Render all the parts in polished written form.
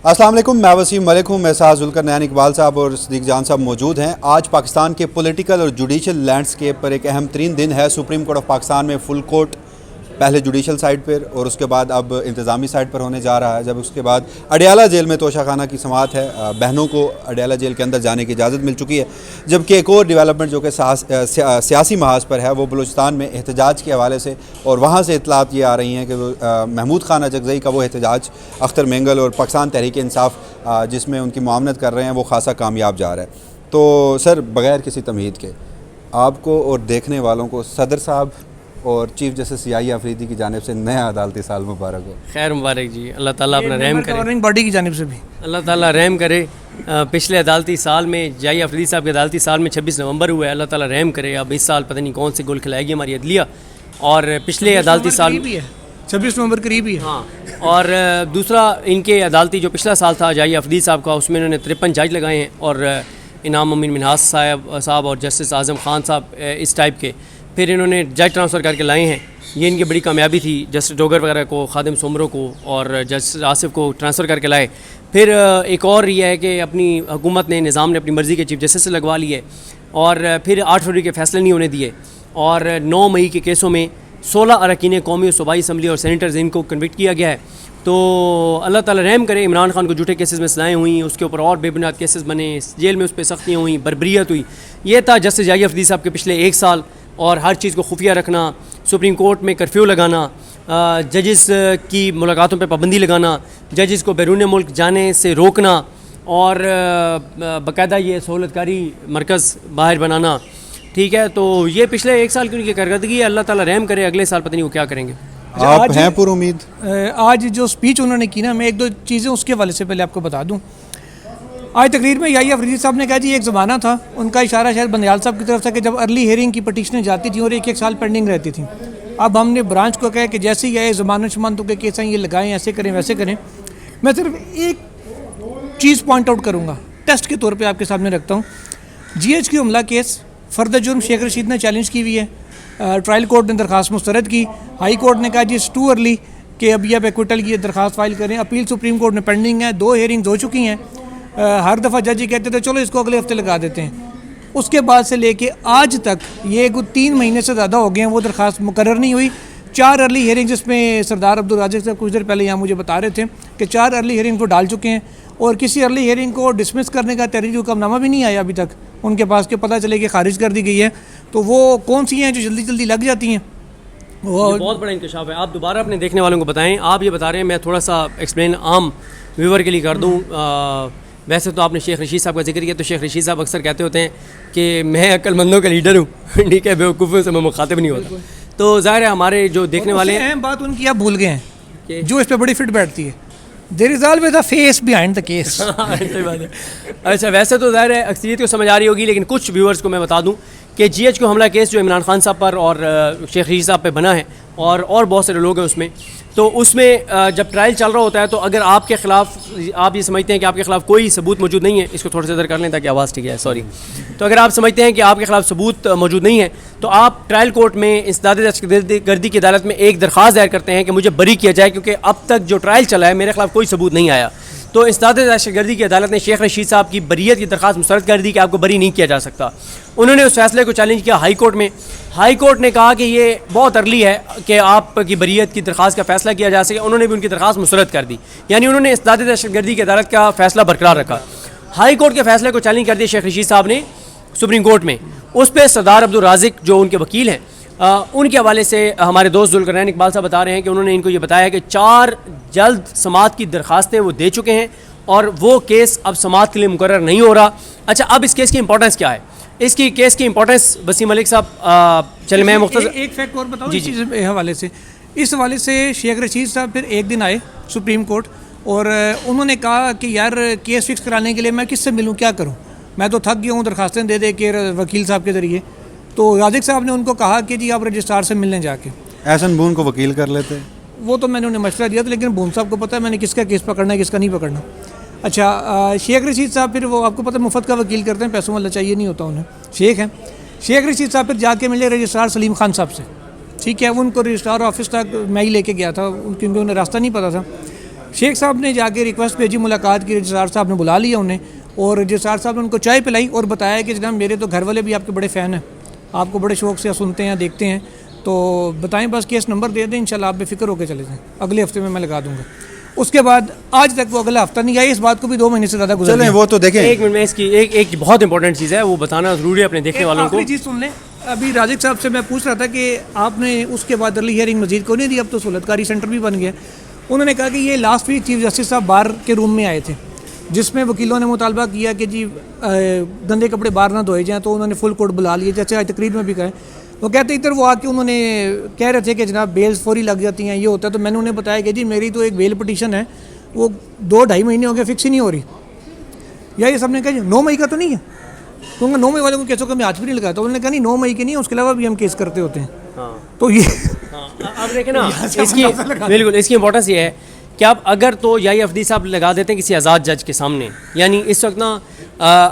अस्सलाम वालेकुम, मैं वसीम मलिक हूँ। मेरे साथ जुल्कर नैन इकबाल साहब और सदीक जान साहब मौजूद हैं। आज पाकिस्तान के पॉलिटिकल और जुडिशल लैंडस्केप पर एक अहम तरीन दिन है। सुप्रीम कोर्ट ऑफ पाकिस्तान में फुल कोर्ट पहले जुडिशल साइड पर और उसके बाद अब इंतज़ामी साइड पर होने जा रहा है। जब उसके बाद अडियाला जेल में तोशाखाना की समाअत है, बहनों को अडियाला जेल के अंदर जाने की इजाज़त मिल चुकी है। जबकि एक और डेवलपमेंट जो कि सियासी महाज पर है वो बलूचिस्तान में एहतजाज के हवाले से, और वहाँ से इतलात ये आ रही हैं कि महमूद खान अजगज़ई का वो एहतजाज अख्तर मेंगल और पाकिस्तान तहरीक इंसाफ जिसमें उनकी मुआवनत कर रहे हैं वो खासा कामयाब जा रहा है। तो सर, बग़ैर किसी तमहीद के आपको और देखने वालों को सदर साहब और चीफ जस्टिस याहिया अफरीदी की जानिब से नया अदालती साल मुबारक हो। खैर मुबारक जी, अल्लाह ताला अपना रहम करे। गवर्निंग बॉडी की जानिब से भी अल्लाह ताला रहम करे। पिछले अदालती साल में याहिया अफरीदी साहब के अदालती साल में 26 नवंबर हुआ है। अल्लाह ताला रहम करे। अब इस साल पता नहीं कौन से गोल खिलाएगी हमारी अदलिया। और पिछले अदालती साल भी है 26 नवंबर करीब ही है। हाँ, और दूसरा इनके अदालती जो पिछला साल था याहिया अफरीदी साहब का, उसमें इन्होंने 53 जज लगाए हैं और इनाम अमीन मिनहास साहब और जस्टिस आज़म खान साहब इस टाइप के फिर इन्होंने जज ट्रांसफ़र करके लाए हैं। ये इनकी बड़ी कामयाबी थी। जस्टिस डोगर वगैरह को, खादिम सुमरो को और जस्टिस आसिफ को ट्रांसफ़र करके लाए। फिर एक और ये है कि अपनी हुकूमत ने, निज़ाम ने अपनी मर्ज़ी के चीफ जस्टिस से लगवा लिए और फिर 8 फरवरी के फ़ैसले नहीं होने दिए और 9 मई के केसों में 16 अरकान कौमी और सूबाई असम्बली और सेनेटर्स इनको कन्विक्ट किया गया है। तो अल्लाह ताला रहम करे। इमरान खान को झूठे केसेस में सजाएँ हुई, उसके ऊपर और बेबुनियाद केसेस बने, जेल में उस पर सख्तियाँ हुई, बर्बरियत हुई। ये था जस्टिस याहिया अफरीदी साहब के पिछले 1 साल। और हर चीज़ को खुफिया रखना, सुप्रीम कोर्ट में कर्फ्यू लगाना, जजेस की मुलाकातों पर पाबंदी लगाना, जजेस को बैरून मुल्क जाने से रोकना और बाकायदा ये सहूलतकारी मरकज़ बाहर बनाना। ठीक है, तो ये पिछले 1 साल की उनकी कारकर्दगी है। अल्लाह ताला रहम करे। अगले साल पता नहीं वो क्या करेंगे। आप हैं पुर उम्मीद? आज जो स्पीच उन्होंने की ना, मैं 1-2 चीज़ें उसके हवाले से पहले आपको बता दूँ। आज तकरीर में याहिया अफरीदी साहब ने कहा जी एक ज़माना था, उनका इशारा शायद बंदयाल साहब की तरफ था कि जब अर्ली हियरिंग की पटिशनें जाती थी और 1-1 साल पेंडिंग रहती थी। अब हमने ब्रांच को कहा कि जैसे ही आए ज़मानत शमानतों के केस हैं ये लगाएं, ऐसे करें वैसे करें। मैं सिर्फ एक चीज़ पॉइंट आउट करूँगा, टेस्ट के तौर पर आपके सामने रखता हूँ। GHQ हमला केस फर्द जुर्म शेख रशीद ने चैलेंज की हुई है। ट्रायल कोर्ट ने दरख्वास्त मुस्तरद की। हाई कोर्ट ने कहा जी इट्स टू अर्ली कि अभी आप एक्विटल की दरख्वास्त फाइल करें। अपील सुप्रीम कोर्ट में पेंडिंग है, 2 हियरिंग्स हो चुकी हैं। हर दफ़ा जज ही कहते थे चलो इसको अगले हफ्ते लगा देते हैं। उसके बाद से लेके आज तक ये 3 महीने से ज़्यादा हो गए हैं, वो दरख्वास्त मुकर्रर नहीं हुई। 4 अर्ली हियरिंग्स, जिसमें सरदार अब्दुल राज़िक साहब कुछ देर पहले यहाँ मुझे बता रहे थे कि 4 अर्ली हियरिंग को डाल चुके हैं और किसी अर्ली हियरिंग को डिसमिस करने का तहरीरी हुक्मनामा भी नहीं आया अभी तक उनके पास, के पता चले कि खारिज कर दी गई है। तो वो कौन सी हैं जो जल्दी जल्दी लग जाती हैं? वो बहुत बड़ा इंकशाफ है। आप दोबारा अपने देखने वालों को बताएं। आप ये बता रहे हैं, मैं थोड़ा सा एक्सप्लेन आम व्यूवर के लिए कर दूँ। वैसे तो आपने शेख रशीद साहब का जिक्र किया, तो शेख रशीद साहब अक्सर कहते होते हैं कि मैं अक्लमंदों का लीडर हूँ। ठीक है, बेवकूफ़ों से मैं मुखातिब नहीं होता। तो ज़ाहिर है हमारे जो देखने वाले अहम बात उनकी आप भूल गए हैं जो इस पर बड़ी फिट बैठती है, there is always a face behind the case. सही बात है। अच्छा, वैसे तो ज़ाहिर है अक्सरियत को समझ आ रही होगी, लेकिन कुछ व्यूअर्स को मैं बता दूं कि GHQ हमला केस जो इमरान खान साहब पर और शेख रशीद साहब पे बना है और बहुत सारे लोग हैं उसमें, तो उसमें जब ट्रायल चल रहा होता है तो अगर आपके ख़िलाफ़ आप ये समझते हैं कि आपके ख़िलाफ़ कोई सबूत मौजूद नहीं है, इसको थोड़ा सा इधर कर लें ताकि आवाज़ ठीक है, सॉरी। तो अगर आप समझते हैं कि आपके ख़िलाफ़ सबूत मौजूद नहीं है तो आप ट्रायल कोर्ट में इंसदाद दहशतगर्दी की अदालत में एक दरख्वास्त दायर करते हैं कि मुझे बरी किया जाए, क्योंकि अब तक जो ट्रायल चला है मेरे ख़िलाफ़ कोई सबूत नहीं आया। तो इंसदाद दहशतगर्दी की अदालत ने शेख रशीद साहब की बरीयत की दरख्वास्त मुस्तरद कर दी कि आपको बरी नहीं किया जा सकता। उन्होंने उस फैसले को चैलेंज किया हाई कोर्ट में। हाई कोर्ट ने कहा कि ये बहुत अर्ली है कि आपकी बरीयत की दरख्वास्त का फैसला किया जा सके। उन्होंने भी उनकी दरख्वास्त मुस्तरद कर दी, यानी उन्होंने इंसदाद दहशतगर्दी की अदालत का फैसला बरकरार रखा। हाई कोर्ट के फैसले को चैलेंज कर दिया शेख रशीद साहब ने सुप्रीम कोर्ट में। उस पर सरदार अब्दुल राज़िक जो उनके वकील हैं, उनके हवाले से हमारे दोस्त जुल्कर नैन इकबाल साहब बता रहे हैं कि उन्होंने इनको ये बताया कि 4 जल्द समाअत की दरख्वास्तें वो दे चुके हैं और वो केस अब समाअत के लिए मुकर्रर नहीं हो रहा। अच्छा, अब इस केस की इंपॉर्टेंस क्या है? इसकी केस की इंपॉर्टेंस वसीम मलिक साहब, चले मैं मुख्तसर एक फैक्ट और बताऊँ इस हवाले से। इस हवाले से शेख रशीद साहब फिर एक दिन आए सुप्रीम कोर्ट और उन्होंने कहा कि यार केस फिक्स कराने के लिए मैं किससे मिलूँ, क्या करूँ, मैं तो थक गया हूँ दरखास्तें दे के वकील साहब के ज़रिए। तो राज़िक साहब ने उनको कहा कि जी आप रजिस्ट्रार से मिलने जाके एहसन बून को वकील कर लेते। वो तो मैंने उन्हें मशवरा दिया था, लेकिन बून साहब को पता है मैंने किसका केस पकड़ना है किसका नहीं पकड़ना। अच्छा, शेख रशीद साहब फिर वो आपको पता है मुफ्त का वकील करते हैं, पैसों वाला चाहिए नहीं होता उन्हें, शेख हैं। शेख रशीद साहब फिर जाके मिले रजिस्ट्रार सलीम खान साहब से। ठीक है, उनको रजिस्ट्रार ऑफिस तक मैं ही लेके गया था क्योंकि उन्हें रास्ता नहीं पता था। शेख साहब ने जाके रिक्वेस्ट भेजी मुलाकात की, रजिस्ट्रार साहब ने बुला लिया उन्हें, और रजिस्ट्रार साहब ने उनको चाय पिलाई और बताया कि जनाब मेरे तो घर वाले भी आपके बड़े फ़ैन हैं, आपको बड़े शौक़ से सुनते हैं देखते हैं, तो बताएं बस केस नंबर दे दें, इंशाल्लाह आप बेफिक्र होकर चले जाएं, अगले हफ्ते में मैं लगा दूंगा। उसके बाद आज तक वो अगला हफ्ता नहीं आया, इस बात को भी 2 महीने से ज़्यादा गुजर चलें गया। वो तो देखें। एक मिनट में इसकी एक बहुत इंपॉर्टेंट चीज़ है, वो बताना ज़रूरी है अपने देखने वालों को। आखिरी चीज़ सुन लें, अभी राजिक साहब से मैं पूछ रहा था कि आपने उसके बाद अर्ली हियरिंग मजीद को नहीं दी, अब तो सहूलतकारी सेंटर भी बन गया। उन्होंने कहा कि ये लास्ट वीक चीफ जस्टिस साहब बार के रूम में आए थे, जिसमें वकीलों ने मुतालबा किया कि जी गंदे कपड़े बाहर ना धोए जाएँ, तो उन्होंने फुल कोर्ट बुला लिए, जैसे आज तकरीर में भी कहा। वो कहते इधर वो आके उन्होंने कह रहे थे कि जनाब बेल्स फौरी लग जाती हैं, ये होता है, तो मैंने उन्हें बताया कि जी मेरी तो एक बेल पटिशन है, वो 2-2.5 महीने हो गए फिक्स ही नहीं हो रही। या ये सबने कहा 9 मई का तो नहीं है, क्योंकि 9 मई वालों को केसों का मैं आज भी नहीं लगाता। उन्होंने कहा नहीं 9 मई के नहीं है, उसके अलावा भी हम केस करते होते हैं। तो ये अब देखें ना, इसकी बिल्कुल इसकी इंपॉर्टेंस ये है कि आप अगर तो याही अफदी साहब लगा देते हैं किसी आज़ाद जज के सामने, यानी इस वक्त ना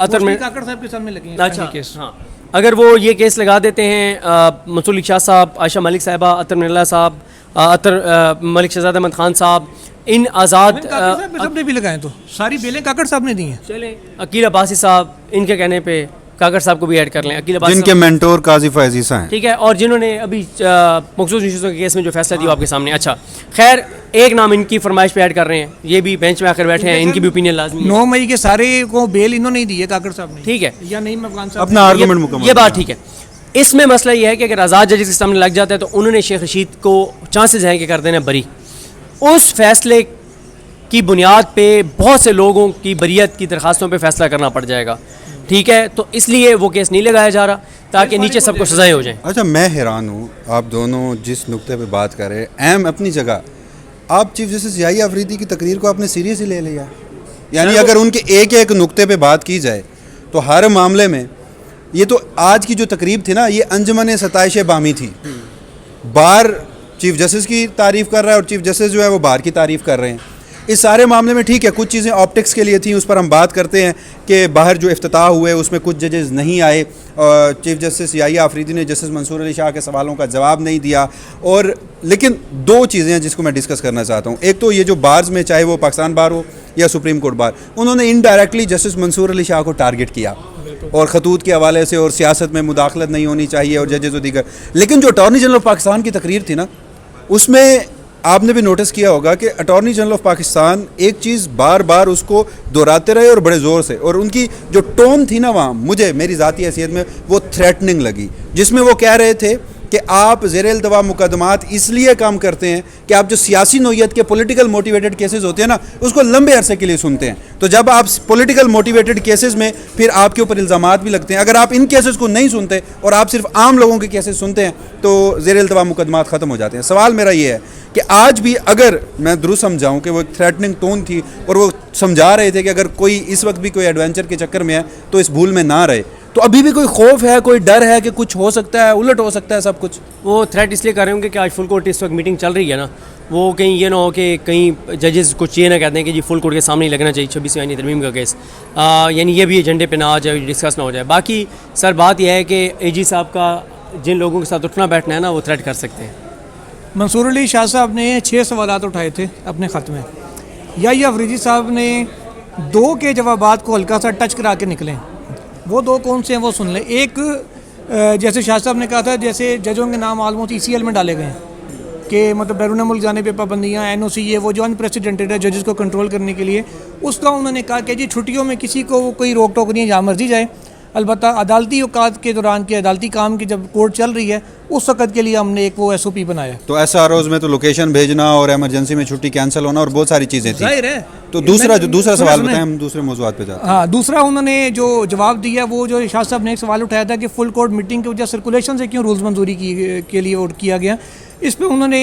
अतर में काकड़ साहब के सामने लगे हैं अच्छा केस। हाँ, अगर वो ये केस लगा देते हैं मंसूर अली शाह साहब, आयशा मलिक साहिबा, अतर मिर्ला साहब, अतर मलिक शहजाद अहमद खान साहब, इन आज़ाद सबने भी लगाए, तो सारी बेलें काकड़ साहब ने दी हैं। चले अकील अब्बासी साहब, इनके कहने पे काकर साहब को भी ऐड कर लें, अकील अब्बासी जिनके मेंटोर काजी फैज़ ईसा हैं, ठीक है, और जिन्होंने अभी मखसूस इश्यूज़ के केस में जो फैसला दिया आपके सामने। अच्छा खैर, एक नाम इनकी फरमाइश पे ऐड कर रहे हैं, ये भी बेंच में आकर बैठे हैं, इनकी भी ओपिनियन लाजमी है। 9 मई के सारे को बेल इन्होंने ही दी है, काकड़ साहब ने, ठीक है, या नहीं अफगान साहब अपना आर्गूमेंट मुकम्मल। ये बात ठीक है। इसमें मसला ये है कि अगर आज़ाद जजेस के सामने लग जाता है तो उन्होंने शेख रशीद को चांसेस हैं कि कर देना बरी। उस फैसले की बुनियाद पे बहुत से लोगों की बरियत की दरखास्तों पे फैसला करना पड़ जाएगा, ठीक है, तो इसलिए वो केस नहीं लगाया जा रहा ताकि नीचे सबको सजाएं हो जाएं। अच्छा मैं हैरान हूँ, आप दोनों जिस नुक्ते पे बात कर रहे हैं, अहम अपनी जगह, आप चीफ जस्टिस याही अफरीदी की तकरीर को आपने सीरियसली ले लिया। यानी अगर उनके एक एक नुक्ते पे बात की जाए तो हर मामले में, ये तो आज की जो तकरीब थी ना, ये अंजमन सताइश बामी थी। बार चीफ जस्टिस की तारीफ़ कर रहा है और चीफ जस्टिस जो है वो बार की तारीफ़ कर रहे हैं। इस सारे मामले में ठीक है, कुछ चीज़ें ऑप्टिक्स के लिए थी, उस पर हम बात करते हैं कि बाहर जो इफ्तिताह हुए उसमें कुछ जजेस नहीं आए, चीफ जस्टिस याही अफरीदी ने जस्टिस मंसूर अली शाह के सवालों का जवाब नहीं दिया। और लेकिन 2 चीज़ें हैं जिसको मैं डिस्कस करना चाहता हूँ। एक तो ये जो बार्स में, चाहे वो पाकिस्तान बार हो या सुप्रीम कोर्ट बार, उन्होंने इनडायरेक्टली जस्टिस मंसूर अली शाह को टारगेट किया और खतूत के हवाले से, और सियासत में मुदाखलत नहीं होनी चाहिए और जजेस और दीगर। लेकिन जो अटॉर्नी जनरल ऑफ पाकिस्तान की तकरीर थी ना, उसमें आपने भी नोटिस किया होगा कि अटॉर्नी जनरल ऑफ पाकिस्तान एक चीज़ बार बार उसको दोहराते रहे और बड़े ज़ोर से, और उनकी जो टोन थी ना वहाँ, मुझे मेरी ज़ाती हैसियत में वो थ्रेटनिंग लगी, जिसमें वो कह रहे थे कि आप ज़ेर-ए-इल्तवा मुकदमात इसलिए काम करते हैं कि आप जो सियासी नोयत के पॉलिटिकल मोटिवेटेड केसेस होते हैं ना, उसको लंबे अरसे के लिए सुनते हैं। तो जब आप पॉलिटिकल मोटिवेटेड केसेस में फिर आपके ऊपर इल्ज़ामात भी लगते हैं। अगर आप इन केसेस को नहीं सुनते और आप सिर्फ आम लोगों के केसेस सुनते हैं तो ज़ेर-ए-इल्तवा मुकदमात ख़त्म हो जाते हैं। सवाल मेरा ये है कि आज भी अगर मैं दुरुस्त समझाऊँ कि वो एक थ्रेटनिंग टोन थी और वो समझा रहे थे कि अगर कोई इस वक्त भी कोई एडवेंचर के चक्कर में है तो इस भूल में ना रहे, तो अभी भी कोई खौफ है, कोई डर है कि कुछ हो सकता है, उलट हो सकता है सब कुछ? वो थ्रेट इसलिए कर रहे होंगे कि आज फुल कोर्ट इस वक्त मीटिंग चल रही है ना, वो कहीं ये ना हो कि कहीं जजेस कुछ ये ना कहते हैं कि जी फुल कोर्ट के सामने ही लगना चाहिए 26वीं आईनी तरमीम का केस, यानी ये भी एजेंडे पे ना आ जाए, डिस्कस ना हो जाए। बाकी सर बात यह है कि AG साहब का जिन लोगों के साथ उठना बैठना है ना, वो थ्रेट कर सकते हैं। मंसूर अली शाह साहब ने 6 सवालात उठाए थे अपने ख़त में, याही अफरीदी साहब ने 2 के जवाबात को हल्का सा टच करा के निकले। वो 2 कौन से हैं वो सुन लें। एक, जैसे शाह साहब ने कहा था, जैसे जजों के नाम ऑलमोस्ट ECL में डाले गए हैं कि मतलब बैरून मुल्क जाने पे पाबंदियाँ, NOC, ये वो जो अनप्रेसिडेंटेड है जजेस को कंट्रोल करने के लिए, उसका उन्होंने कहा कि जी छुट्टियों में किसी को कोई रोक टोक नहीं है, जहाँ मर्जी जाए। अलबत्ता अदालती औकात के दौरान के अदालती काम की जब कोर्ट चल रही है उस वक़्त के लिए हमने एक वो SOP बनाया। तो SROs में तो लोकेशन भेजना और एमरजेंसी में छुट्टी कैंसिल होना और बहुत सारी चीज़ें थी। जाहिर है। तो दूसरा सवाल बताएं, हम दूसरे मौज़ूआत पे जाते हैं। हाँ, दूसरा उन्होंने जो जवाब दिया, वो जो शाह साहब ने एक सवाल उठाया था कि फुल कोर्ट मीटिंग की वजह सर्कुलेशन से क्यों रूल्स मंजूरी के लिए वोट किया गया। इस पर उन्होंने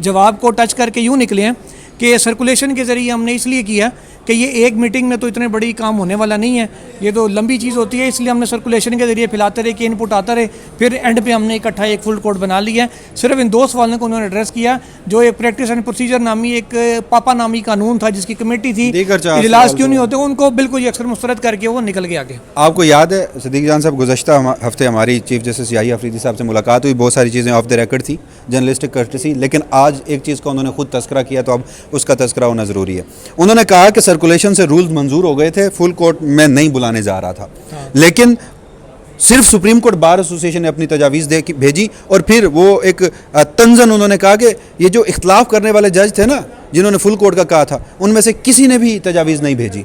जवाब को टच करके यूँ निकले हैं कि सर्कुलेशन के ज़रिए हमने इसलिए किया कि ये एक मीटिंग में तो इतने बड़ी काम होने वाला नहीं है, ये तो लंबी चीज़ होती है, इसलिए हमने सर्कुलेशन के ज़रिए फैलाते रहे कि इनपुट आता रहे, फिर एंड पे हमने इकट्ठा एक फुल कोर्ट बना लिया है। सिर्फ इन 2 सवालों को उन्होंने एड्रेस किया, जो एक प्रैक्टिस एंड प्रोसीजर नामी एक पापा नामी कानून था जिसकी कमेटी थी, इजलास क्यों नहीं होते, उनको बिल्कुल ही अक्सर मुस्तरद करके वो निकल के आगे। आपको याद है सदीक जान साहब, गुज़श्ता हफ्ते हमारी चीफ जस्टिस याही अफरीदी साहब से मुलाकात हुई, बहुत सारी चीज़ें ऑफ द रिकॉर्ड थी, जर्नलिस्टिक कर्टसी, लेकिन आज एक चीज़ का उन्होंने खुद तस्करा किया, तो अब उसका तस्करा होना ज़रूरी है। उन्होंने कहा कि सर्कुलेशन से रूल्स मंजूर हो गए थे, फुल कोर्ट में नहीं बुलाने जा रहा था, लेकिन सिर्फ सुप्रीम कोर्ट बार एसोसिएशन ने अपनी तजावीज़ दे भेजी और फिर वो एक तंजन उन्होंने कहा कि ये जो इख्तलाफ करने वाले जज थे ना, जिन्होंने फुल कोर्ट का कहा था, उनमें से किसी ने भी तजावीज़ नहीं भेजी।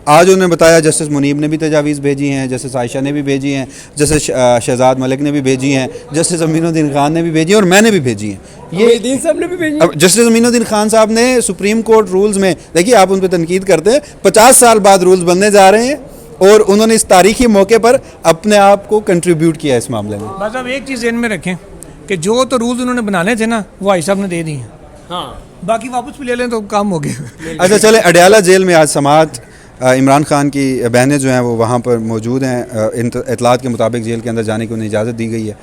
आज उन्होंने बताया जस्टिस मुनीब ने भी तजावीज़ भेजी हैं, जस्टिस आयशा ने भी भेजी हैं, जस्टिस शहजाद मलिक ने भी भेजी हैं, जस्टिस अमीनुद्दीन खान ने भी भेजी हैं और मैंने भी भेजी हैं। ये साहब ने भी भेजी। अब जस्टिस अमीनुद्दीन खान साहब ने सुप्रीम कोर्ट रूल्स में, देखिए आप उन पर तनकीद करते हैं, 50 साल बाद रूल्स बनने जा रहे हैं और उन्होंने इस तारीखी मौके पर अपने आप को कंट्रीब्यूट किया इस मामले में। बस अब एक चीज़ ध्यान में रखें कि जो तो रूल्स उन्होंने बनाने थे ना, वो भाई साहब ने दे दिए हैं। हाँ, बाकी वापस भी ले लें तो काम हो गया। अच्छा चले, अडयाला जेल में आज समात इमरान खान की बहनें जो हैं वो वहाँ पर मौजूद हैं। इतलात के मुताबिक जेल के अंदर जाने की उन्हें इजाज़त दी गई है।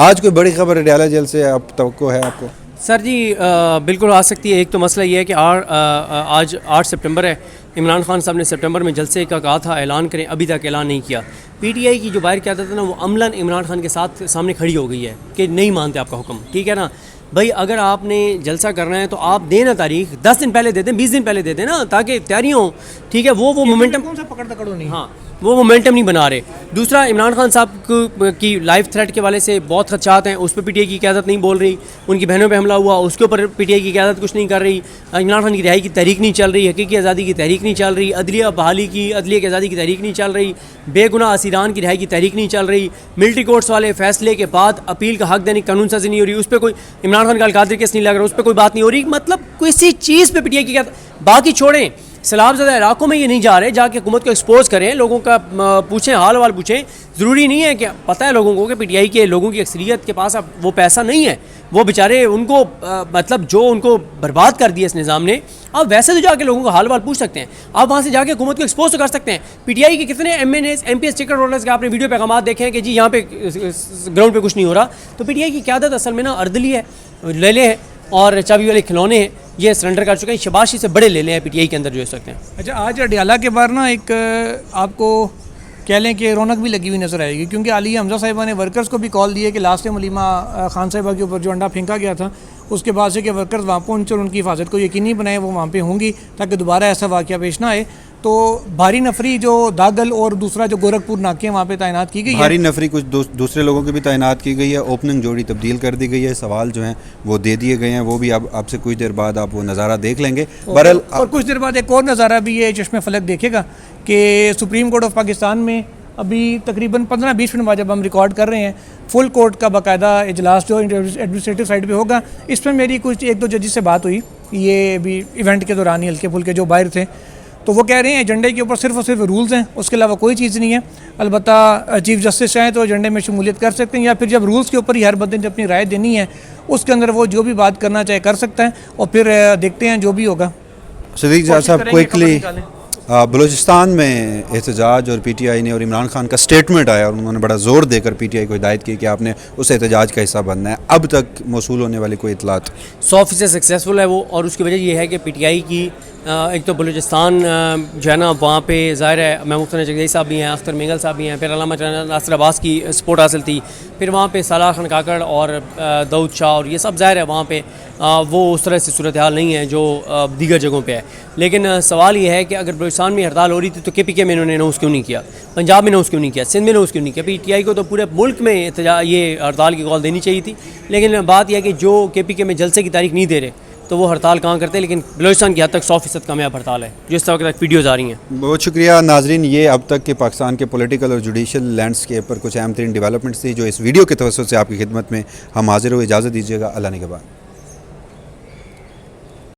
आज कोई बड़ी खबर अडयाला जेल से अब तवक्को है आपको? सर जी बिल्कुल आ सकती है। एक तो मसला ये है कि आज 8 सितंबर है। इमरान खान साहब ने सितंबर में जलसे का कहा था ऐलान करें, अभी तक ऐलान नहीं किया। पीटीआई की जो बाहर क्या था ना, वो अमलन इमरान खान के साथ सामने खड़ी हो गई है कि नहीं मानते आपका हुक्म, ठीक है ना भाई। अगर आपने जलसा करना है तो आप दें ना तारीख, 10 दिन पहले दे दें, 20 दिन पहले दे दें ना, ताकि तैयारियाँ हों, ठीक है। वो मोमेंटम कौन सा पकड़ दकड़ नहीं। हाँ, वो मोमेंटम नहीं बना रहे। दूसरा, इमरान खान साहब की लाइफ थ्रेट के वाले से बहुत खदशात हैं, उस पर पीटीआई की क़यादत नहीं बोल रही। उनकी बहनों पे हमला हुआ, उसके ऊपर पीटीआई की क़यादत कुछ नहीं कर रही। इमरान खान की रिहाई की तहरीक नहीं चल रही, हकीकी आज़ादी की तहरीक नहीं चल रही, अदलिया बहाली की, अदलिया की आज़ादी की तहरीक नहीं चल रही, बेगुनाह असीरान की रिहाई की तहरीक नहीं चल रही। मिलिट्री कोर्ट्स वाले फैसले के बाद अपील का हक देने की कानून साजी नहीं हो रही, उस पर कोई इमरान खान का अलकादरी केस नहीं लग रहा, उस पर कोई बात नहीं हो रही। मतलब किसी चीज़ पर पीटीआई की क़यादत, बाकी छोड़ें, सैलाबज़दा इलाकों में ये नहीं जा रहे, जाके हुकूमत को एक्सपोज करें, लोगों का पूछें, हाल वाल पूछें। ज़रूरी नहीं है कि पता है लोगों को कि पीटीआई के लोगों की अक्सरियत के पास अब वो पैसा नहीं है, वो बेचारे उनको मतलब जो उनको बर्बाद कर दिया इस निज़ाम ने। आप वैसे तो जाके लोगों को हाल वाल पूछ सकते हैं, आप वहाँ से जाके हुकूमत को एक्सपोज तो कर सकते हैं। पीटीआई के कितने MNAs MPs टिकट होल्डर्स के आपने वीडियो पैगाम देखे हैं कि जी यहाँ पे ग्राउंड पे कुछ नहीं हो रहा। तो पीटीआई की क़यादत असल में ना अर्दली है, लेले है और चाबी वाले खिलौने हैं, ये सरेंडर कर चुके हैं। शबाशी से बड़े ले लें पीटीआई के अंदर जो इस वक्त हैं। अच्छा, आज अडयाला के बाहर ना एक आपको कह लें कि रौनक भी लगी हुई नज़र आएगी, क्योंकि आलिया हमजा साहिबा ने वर्कर्स को भी कॉल दी है कि लास्ट टाइम अलीमा खान साहिबा के ऊपर जो अंडा फेंका गया था, उसके बाद से कि वर्कर्स वहाँ पहुँचे और उनकी हिफाजत को यकीनी बनाए वो वहाँ पे होंगी ताकि दोबारा ऐसा वाक़या पेश ना आए। तो भारी नफरी जो दागल और दूसरा जो गोरखपुर नाके वहाँ पे तैनात की गई है। भारी नफरी कुछ दूसरे लोगों की भी तैनात की गई है। ओपनिंग जोड़ी तब्दील कर दी गई है, सवाल जो हैं वो दे दिए गए हैं, वो भी अब आपसे कुछ देर बाद आप वो नज़ारा देख लेंगे। बहरहाल और कुछ देर बाद एक और नज़ारा भी ये चश्मे फलक देखेगा कि सुप्रीम कोर्ट ऑफ पाकिस्तान में अभी तकरीबन 15-20 मिनट बाद जब हम रिकॉर्ड कर रहे हैं, फुल कोर्ट का बाकायदा इजलास जो एडमिनिस्ट्रेटिव साइड पे होगा। इसमें मेरी कुछ 1-2 जजेस से बात हुई, ये अभी इवेंट के दौरान ही हल्के फुल्के जो बाहर थे, तो वो कह रहे हैं एजेंडे के ऊपर सिर्फ और सिर्फ रूल्स हैं, उसके अलावा कोई चीज़ नहीं है। अलबत्ता चीफ जस्टिस चाहें तो एजेंडे में शमूलियत कर सकते हैं, या फिर जब रूल्स के ऊपर ही हर बंदे ने अपनी राय देनी है उसके अंदर वो जो भी बात करना चाहे कर सकता है, और फिर देखते हैं जो भी होगा। सदीक साहब क्विकली, बलूचिस्तान में एहतजाज और पीटीआई ने और इमरान खान का स्टेटमेंट आया और उन्होंने बड़ा ज़ोर देकर पीटीआई को हिदायत की कि आपने उस एहतजाज का हिस्सा बनना है। अब तक मौसूल होने वाली कोई इतलात? 100% सक्सेसफुल है वो, और उसकी वजह यह है कि पीटीआई की एक तो बलूचिस्तान जो है ना, वहाँ पे ज़ाहिर है महमूद जगदई साहब भी हैं, अख्तर मेंगल साहब भी हैं, फिर अल्लामा नासिर अब्बास की सपोर्ट हासिल थी, फिर वहाँ पे सालार खान काकड़ और दाऊद शाह और ये सब ज़ाहिर है वहाँ पे वो उस तरह से सूरत हाल नहीं है जो दीगर जगहों पे है। लेकिन सवाल ये है कि अगर बलूचिस्तान में हड़ताल हो रही थी तो KPK में इन्होंने अनाउंस क्यों नहीं किया, पंजाब में अनाउंस क्यों नहीं किया, सिंध में अनाउंस क्यों नहीं किया? पीटीआई को तो पूरे मुल्क में ये हड़ताल की कॉल देनी चाहिए थी। लेकिन बात यह है कि जो KPK में जलसे की तारीख नहीं दे रहे तो वो हड़ताल कहाँ करते हैं। लेकिन बलूचिस्तान की हद तक 100% कामयाब हड़ताल है, जो इस तरह तक वीडियोज़ आ रही हैं। बहुत शुक्रिया नाजरीन, ये अब तक के पाकिस्तान के पॉलिटिकल और जुडिशल लैंडस्केप पर कुछ अहम तरीन डेवलपमेंट्स थी जो इस वीडियो के तवज्जुह से आपकी खिदमत में हम हाजिर हुए। इजाज़त दीजिएगा, अल्लाह ने के बाद।